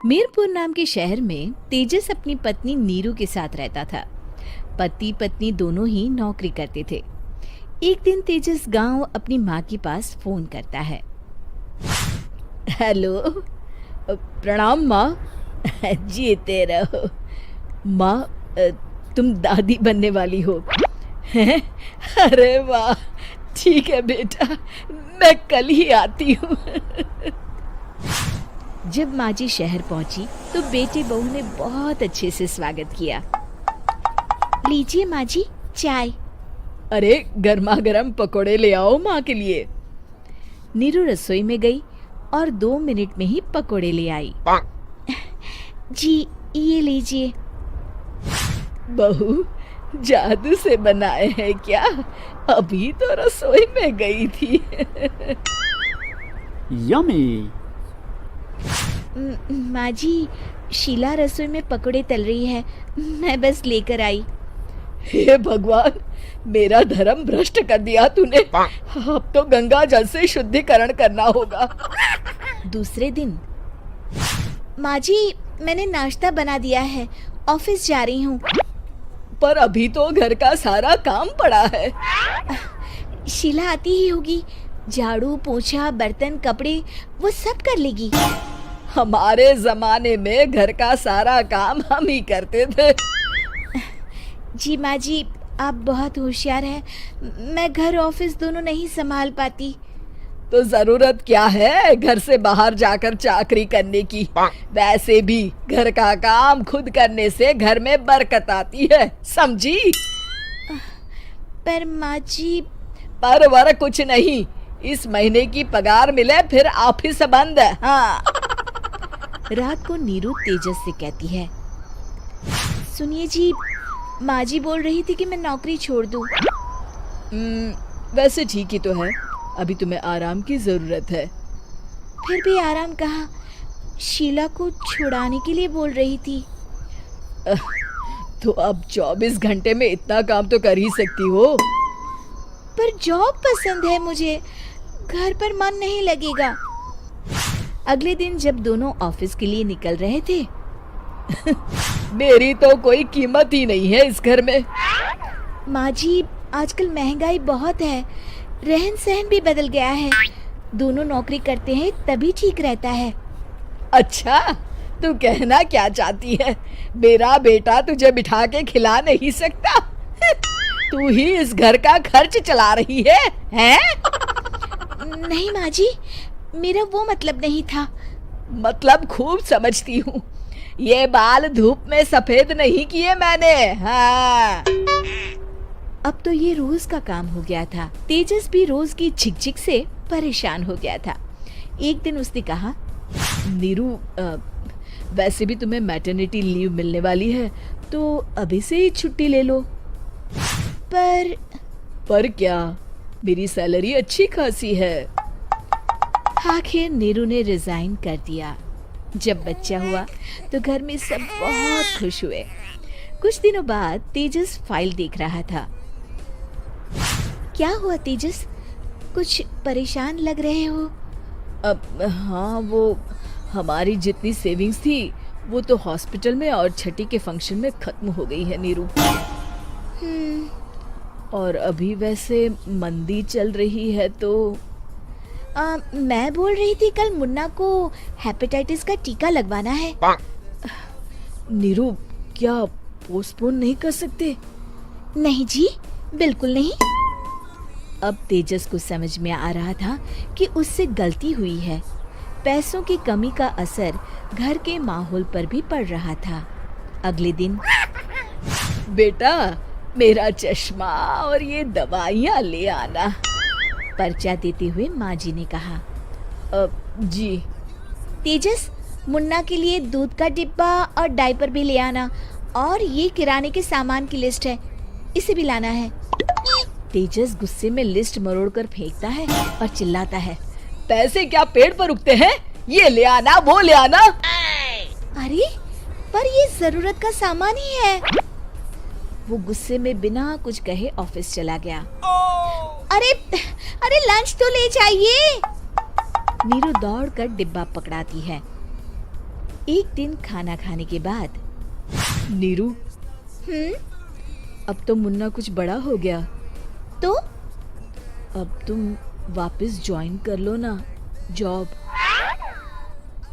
मीरपुर नाम के शहर में तेजस अपनी पत्नी नीरू के साथ रहता था। पति पत्नी दोनों ही नौकरी करते थे। एक दिन तेजस गांव अपनी माँ के पास फोन करता है। हेलो, प्रणाम माँ। जीते रहो माँ, तुम दादी बनने वाली हो हैं? अरे वाह, ठीक है बेटा, मैं कल ही आती हूँ। जब माँ जी शहर पहुंची तो बेटे बहू ने बहुत अच्छे से स्वागत किया। लीजिए माँ जी, चाय। अरे गर्मा गर्म पकोड़े ले आओ माँ के लिए। नीरू रसोई में गई और 2 मिनट में ही पकोड़े ले आई। जी ये लीजिए। बहू, जादू से बनाए हैं क्या? अभी तो रसोई में गई थी। यम्मी। माँ जी, शीला रसोई में पकोड़े तल रही है, मैं बस लेकर आई। हे भगवान, मेरा धर्म भ्रष्ट कर दिया तूने। अब तो गंगा जल से शुद्धिकरण करना होगा। दूसरे दिन, माँ जी मैंने नाश्ता बना दिया है, ऑफिस जा रही हूँ। पर अभी तो घर का सारा काम पड़ा है। शीला आती ही होगी, झाड़ू पोछा बर्तन कपड़े वो सब कर लेगी। हमारे जमाने में घर का सारा काम हम ही करते थे। जी माँ जी, आप बहुत होशियार हैं, मैं घर ऑफिस दोनों नहीं संभाल पाती। तो जरूरत क्या है घर से बाहर जाकर चाकरी करने की? वैसे भी घर का काम खुद करने से घर में बरकत आती है, समझी? पर माँ जी। पर वर कुछ नहीं, इस महीने की पगार मिले फिर ऑफिस बंद है। हाँ। रात को नीरू तेजस से कहती है, सुनिए जी, माँ जी बोल रही थी कि मैं नौकरी छोड़ दूं। वैसे ठीक ही तो है, अभी तुम्हें आराम की जरूरत है। फिर भी आराम कहाँ, शीला को छुड़ाने के लिए बोल रही थी। तो अब 24 घंटे में इतना काम तो कर ही सकती हो। पर जॉब पसंद है मुझे, घर पर मन नहीं लगेगा। अगले दिन जब दोनों ऑफिस के लिए निकल रहे थे, मेरी तो कोई कीमत ही नहीं है इस घर में। माँ जी, आजकल महंगाई बहुत है, रहन सहन भी बदल गया है, दोनों नौकरी करते हैं तभी ठीक रहता है। अच्छा, तू कहना क्या चाहती है? मेरा बेटा तुझे बिठा के खिला नहीं सकता? तू ही इस घर का खर्च चला रही है, हैं? नहीं माँ जी, मेरा वो मतलब नहीं था। मतलब खूब समझती हूँ, ये बाल धूप में सफेद नहीं किए मैंने। हाँ। अब तो ये रोज का काम हो गया था। तेजस भी रोज की झिकझिक से परेशान हो गया था। एक दिन उसने कहा, नीरू, वैसे भी तुम्हें मैटरनिटी लीव मिलने वाली है, तो अभी से ही छुट्टी ले लो। पर क्या, मेरी सैलरी अच्छी खासी है। आखिर नीरू ने रिजाइन कर दिया। जब बच्चा हुआ तो घर में सब बहुत खुश हुए। कुछ दिनों बाद तेजस फाइल देख रहा था। क्या हुआ तेजस, कुछ परेशान लग रहे हो? अब हाँ, वो हमारी जितनी सेविंग्स थी वो तो हॉस्पिटल में और छठी के फंक्शन में खत्म हो गई है नीरू। और अभी वैसे मंदी चल रही है तो मैं बोल रही थी कल मुन्ना को हेपेटाइटिस का टीका लगवाना है। नीरू, क्या पोस्टपोन नहीं कर सकते? नहीं जी, बिल्कुल नहीं। अब तेजस को समझ में आ रहा था कि उससे गलती हुई है। पैसों की कमी का असर घर के माहौल पर भी पड़ रहा था। अगले दिन, बेटा मेरा चश्मा और ये दवाइयाँ ले आना, पर्चा देते हुए माँ जी ने कहा। जी। तेजस, मुन्ना के लिए दूध का डिब्बा और डायपर भी ले आना, और ये किराने के सामान की लिस्ट है, इसे भी लाना है। तेजस गुस्से में लिस्ट मरोड़कर फेंकता है और चिल्लाता है, पैसे क्या पेड़ पर उगते हैं? ये ले आना, वो ले आना। अरे पर ये जरूरत का सामान ही है। वो गुस्से में बिना कुछ कहे ऑफिस चला गया। अरे लंच तो ले जाइए। नीरू दौड़कर डिब्बा पकड़ाती है। एक दिन खाना खाने के बाद, नीरू, अब तो मुन्ना कुछ बड़ा हो गया, तो अब तुम वापस ज्वाइन कर लो ना जॉब।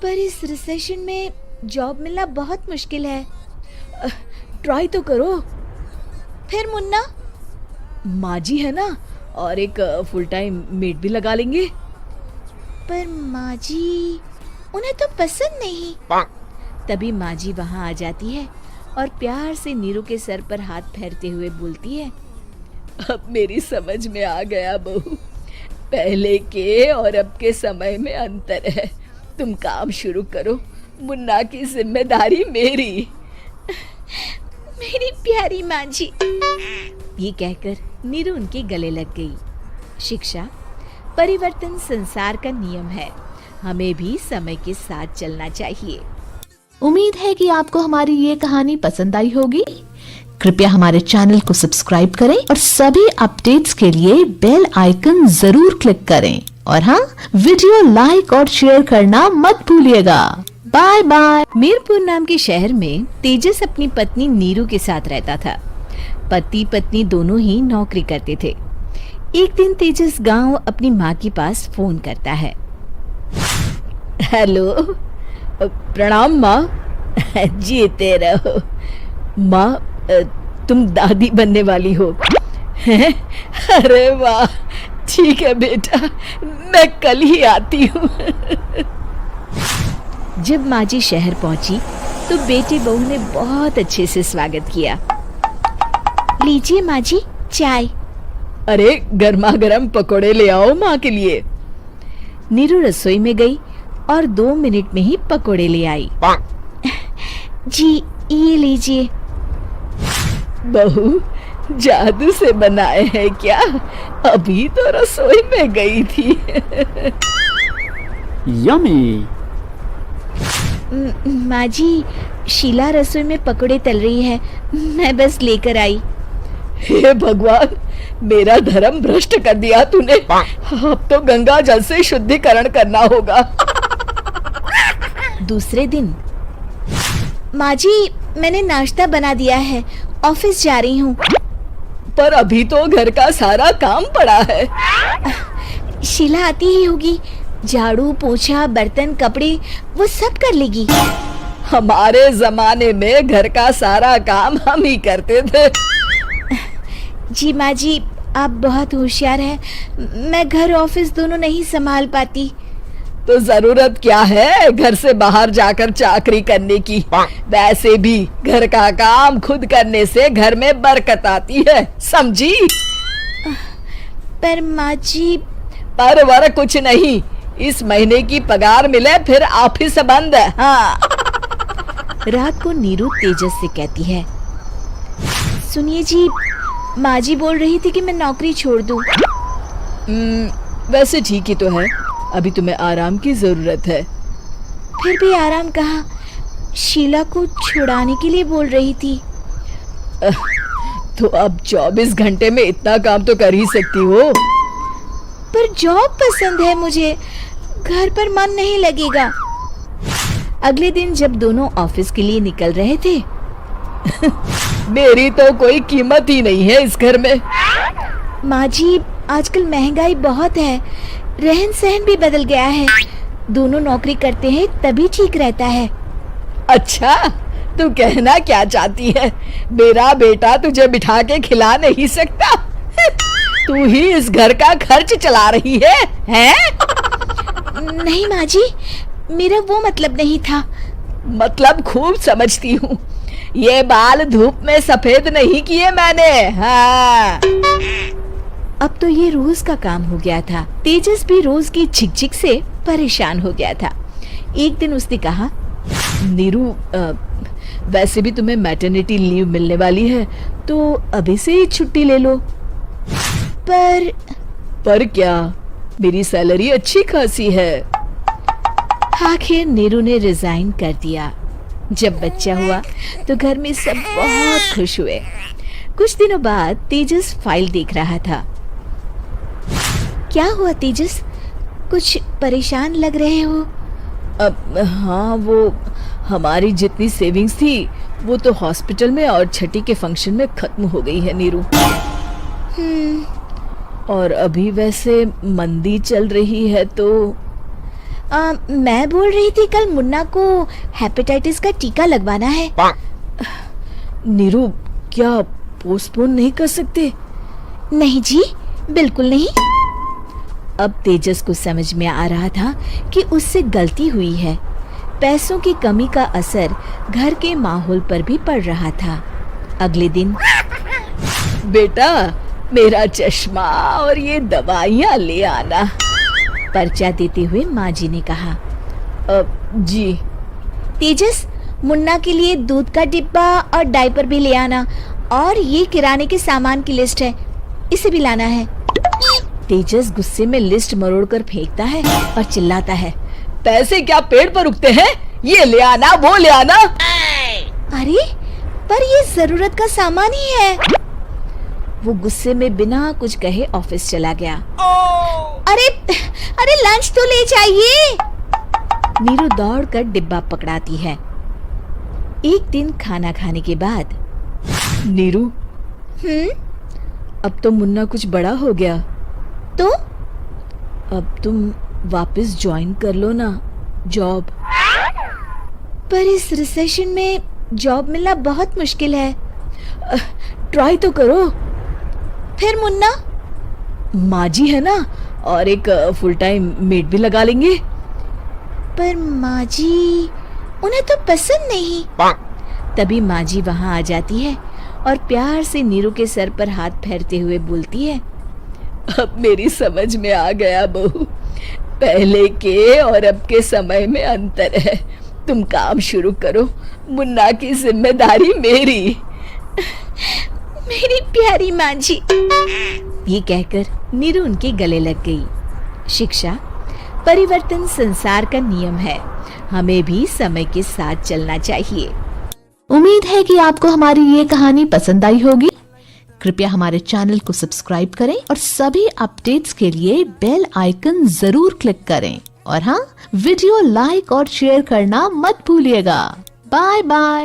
पर इस रिसेशन में जॉब मिलना बहुत मुश्किल है। ट्राई तो करो। फिर मुन्ना? माँ जी है ना, और एक फुल टाइम मेड भी लगा लेंगे। पर माँ जी, उन्हें तो पसंद नहीं। तभी माँ जी वहाँ आ जाती है और प्यार से नीरू के सर पर हाथ फेरते हुए बोलती है, अब मेरी समझ में आ गया बहू, पहले के और अब के समय में अंतर है। तुम काम शुरू करो, मुन्ना की जिम्मेदारी मेरी। मेरी प्यारी माँ जी। ये कहकर नीरू उनके गले लग गई। शिक्षा, परिवर्तन संसार का नियम है, हमें भी समय के साथ चलना चाहिए। उम्मीद है कि आपको हमारी ये कहानी पसंद आई होगी। कृपया हमारे चैनल को सब्सक्राइब करें और सभी अपडेट्स के लिए बेल आइकन जरूर क्लिक करें। और हाँ, वीडियो लाइक और शेयर करना मत भूलिएगा। Bye bye. मीरपुर नाम के शहर में तेजस अपनी पत्नी नीरू के साथ रहता था। पति पत्नी दोनों ही नौकरी करते थे। एक दिन तेजस गांव अपनी माँ के पास फोन करता है। हेलो, प्रणाम माँ। जीते रहो माँ, तुम दादी बनने वाली हो। अरे वाह, ठीक है बेटा, मैं कल ही आती हूँ। जब माँ जी शहर पहुंची तो बेटे बहू ने बहुत अच्छे से स्वागत किया। लीजिए माँ जी, चाय। अरे गर्मा गर्म पकोड़े ले आओ माँ के लिए। नीरू रसोई में गई और 2 मिनट में ही पकोड़े ले आई। जी ये लीजिए। बहू, जादू से बनाए हैं क्या? अभी तो रसोई में गई थी। यम्मी। माँ जी, शीला रसोई में पकोड़े तल रही है, मैं बस लेकर आई। हे भगवान, मेरा धर्म भ्रष्ट कर दिया तूने। अब तो गंगा जल से शुद्धिकरण करना होगा। दूसरे दिन, माँ जी मैंने नाश्ता बना दिया है, ऑफिस जा रही हूँ। पर अभी तो घर का सारा काम पड़ा है। शीला आती ही होगी, झाड़ू पोछा बर्तन कपड़े वो सब कर लेगी। हमारे जमाने में घर का सारा काम हम ही करते थे। जी माँ जी, आप बहुत होशियार हैं, मैं घर ऑफिस दोनों नहीं संभाल पाती। तो जरूरत क्या है घर से बाहर जाकर चाकरी करने की? वैसे भी घर का काम खुद करने से घर में बरकत आती है, समझी? पर माँ जी। पर वर कुछ नहीं, इस महीने की पगार मिले फिर ऑफिस बंद है। हाँ। रात को नीरू तेजस से कहती है, सुनिए जी, माँ जी बोल रही थी कि मैं नौकरी छोड़ दूं। वैसे ठीक ही तो है, अभी तुम्हें आराम की जरूरत है। फिर भी आराम कहाँ, शीला को छुड़ाने के लिए बोल रही थी। तो अब 24 घंटे में इतना काम तो कर ही सकती हो। पर जॉब पसंद है मुझे, घर पर मन नहीं लगेगा। अगले दिन जब दोनों ऑफिस के लिए निकल रहे थे, मेरी तो कोई कीमत ही नहीं है इस घर में। माँ जी, आजकल महंगाई बहुत है, रहन सहन भी बदल गया है, दोनों नौकरी करते हैं तभी ठीक रहता है। अच्छा, तू कहना क्या चाहती है? मेरा बेटा तुझे बिठा के खिला नहीं सकता? तू ही इस घर का खर्च चला रही है, हैं? नहीं माँ जी, मेरा वो मतलब नहीं था। मतलब खूब समझती हूँ, ये बाल धूप में सफेद नहीं किए मैंने। हाँ। अब तो ये रोज का काम हो गया था। तेजस भी रोज की झिकझिक से परेशान हो गया था। एक दिन उसने कहा, नीरू, वैसे भी तुम्हें मैटरनिटी लीव मिलने वाली है, तो अभी से ही छुट्टी ले लो। पर क्या, मेरी सैलरी अच्छी खासी है। आखिर नीरू ने रिजाइन कर दिया। जब बच्चा हुआ तो घर में सब बहुत खुश हुए। कुछ दिनों बाद तेजस फाइल देख रहा था। क्या हुआ तेजस, कुछ परेशान लग रहे हो? अब हाँ, वो हमारी जितनी सेविंग्स थी वो तो हॉस्पिटल में और छठी के फंक्शन में खत्म हो गई है नीरू। और अभी वैसे मंदी चल रही है तो मैं बोल रही थी कल मुन्ना को हेपेटाइटिस का टीका लगवाना है। नीरू, क्या पोस्टपोन नहीं कर सकते? नहीं जी, बिल्कुल नहीं। अब तेजस को समझ में आ रहा था कि उससे गलती हुई है। पैसों की कमी का असर घर के माहौल पर भी पड़ रहा था। अगले दिन, बेटा मेरा चश्मा और ये दवाइयाँ ले आना, पर्चा देते हुए माँ जी ने कहा। जी। तेजस, मुन्ना के लिए दूध का डिब्बा और डायपर भी ले आना, और ये किराने के सामान की लिस्ट है, इसे भी लाना है। तेजस गुस्से में लिस्ट मरोड़कर फेंकता है और चिल्लाता है, पैसे क्या पेड़ पर उगते हैं? ये ले आना, वो ले आना। अरे पर ये जरूरत का सामान ही है। वो गुस्से में बिना कुछ कहे ऑफिस चला गया। अरे अरे लंच तो ले जाइए। नीरू दौड़कर डिब्बा पकड़ाती है। एक दिन खाना खाने के बाद, नीरू, अब तो मुन्ना कुछ बड़ा हो गया, तो अब तुम वापस ज्वाइन कर लो ना जॉब। पर इस रिसेशन में जॉब मिलना बहुत मुश्किल है। ट्राई तो करो। फिर मुन्ना? माँ जी है ना, और एक फुल टाइम मेड भी लगा लेंगे। पर माँ जी, उन्हें तो पसंद नहीं। तभी माँ जी वहाँ आ जाती है और प्यार से नीरू के सर पर हाथ फेरते हुए बोलती है, अब मेरी समझ में आ गया बहू, पहले के और अब के समय में अंतर है। तुम काम शुरू करो, मुन्ना की जिम्मेदारी मेरी। मेरी प्यारी माँ जी। ये कहकर नीरू उनके गले लग गई। शिक्षा, परिवर्तन संसार का नियम है, हमें भी समय के साथ चलना चाहिए। उम्मीद है कि आपको हमारी ये कहानी पसंद आई होगी। कृपया हमारे चैनल को सब्सक्राइब करें और सभी अपडेट्स के लिए बेल आइकन जरूर क्लिक करें। और हाँ, वीडियो लाइक और शेयर करना मत भूलिएगा। Bye bye.